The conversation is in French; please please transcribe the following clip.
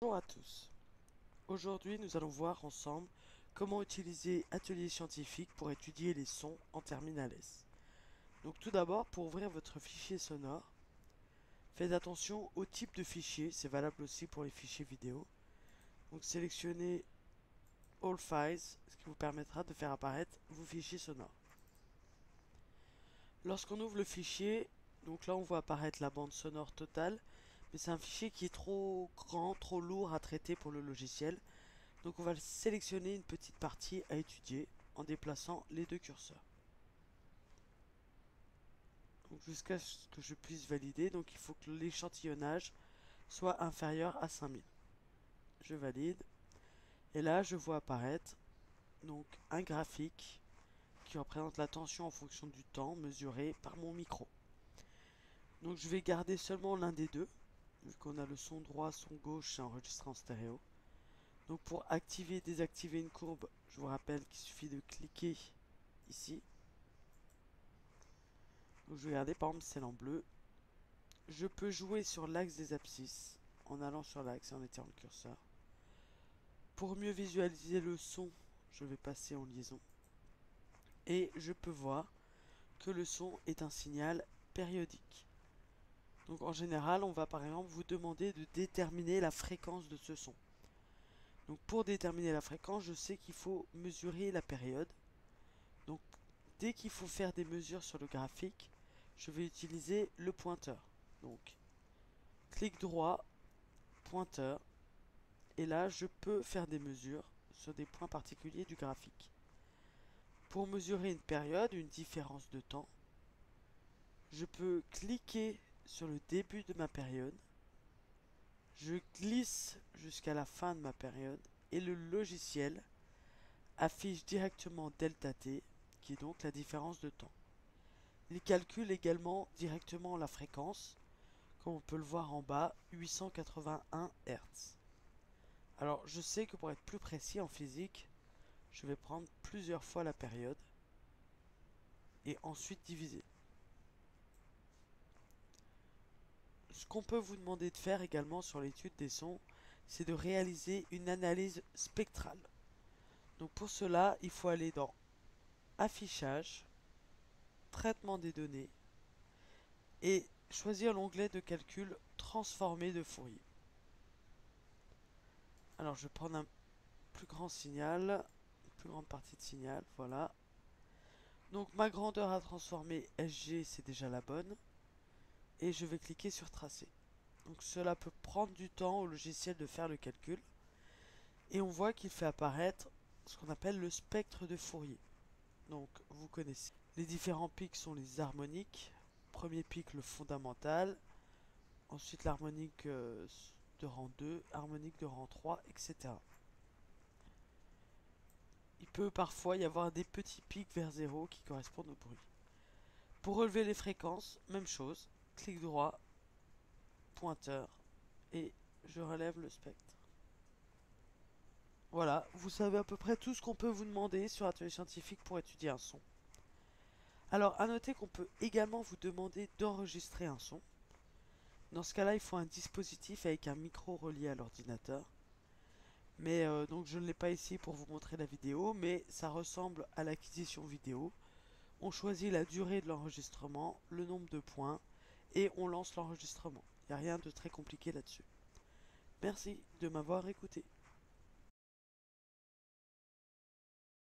Bonjour à tous. Aujourd'hui, nous allons voir ensemble comment utiliser Atelier Scientifique pour étudier les sons en Terminal S. Donc tout d'abord, pour ouvrir votre fichier sonore, faites attention au type de fichier, c'est valable aussi pour les fichiers vidéo. Donc sélectionnez All Files, ce qui vous permettra de faire apparaître vos fichiers sonores. Lorsqu'on ouvre le fichier, donc là on voit apparaître la bande sonore totale, mais c'est un fichier qui est trop grand, trop lourd à traiter pour le logiciel. Donc on va sélectionner une petite partie à étudier en déplaçant les deux curseurs. Donc jusqu'à ce que je puisse valider, donc il faut que l'échantillonnage soit inférieur à 5000. Je valide. Et là je vois apparaître donc un graphique qui représente la tension en fonction du temps mesuré par mon micro. Donc je vais garder seulement l'un des deux, vu qu'on a le son droit, son gauche, c'est enregistré en stéréo. Donc pour activer et désactiver une courbe, je vous rappelle qu'il suffit de cliquer ici. Donc je vais regarder par exemple celle en bleu. Je peux jouer sur l'axe des abscisses en allant sur l'axe et en étirant le curseur. Pour mieux visualiser le son, je vais passer en liaison. Et je peux voir que le son est un signal périodique. Donc en général, on va par exemple vous demander de déterminer la fréquence de ce son. Donc pour déterminer la fréquence, je sais qu'il faut mesurer la période. Donc dès qu'il faut faire des mesures sur le graphique, je vais utiliser le pointeur. Donc clic droit, pointeur, et là je peux faire des mesures sur des points particuliers du graphique. Pour mesurer une période, une différence de temps, je peux cliquer sur le début de ma période, je glisse jusqu'à la fin de ma période, et le logiciel affiche directement delta t, qui est donc la différence de temps. Il calcule également directement la fréquence, comme on peut le voir en bas, 881 Hz. Alors je sais que pour être plus précis en physique, je vais prendre plusieurs fois la période et ensuite diviser. Ce qu'on peut vous demander de faire également sur l'étude des sons, c'est de réaliser une analyse spectrale. Donc pour cela, il faut aller dans Affichage, Traitement des données et choisir l'onglet de calcul Transformé de Fourier. Alors je vais prendre un plus grand signal, une plus grande partie de signal, voilà. Donc ma grandeur à transformer SG, c'est déjà la bonne. Et je vais cliquer sur Tracer. Donc cela peut prendre du temps au logiciel de faire le calcul. Et on voit qu'il fait apparaître ce qu'on appelle le spectre de Fourier. Donc vous connaissez. Les différents pics sont les harmoniques. Premier pic le fondamental. Ensuite l'harmonique de rang 2, harmonique de rang 3, etc. Il peut parfois y avoir des petits pics vers 0 qui correspondent au bruit. Pour relever les fréquences, même chose. Clic droit, pointeur, et je relève le spectre. Voilà, vous savez à peu près tout ce qu'on peut vous demander sur Atelier Scientifique pour étudier un son. Alors, à noter qu'on peut également vous demander d'enregistrer un son. Dans ce cas-là, il faut un dispositif avec un micro relié à l'ordinateur. Mais donc je ne l'ai pas ici pour vous montrer la vidéo, mais ça ressemble à l'acquisition vidéo. On choisit la durée de l'enregistrement, le nombre de points, et on lance l'enregistrement. Il n'y a rien de très compliqué là-dessus. Merci de m'avoir écouté.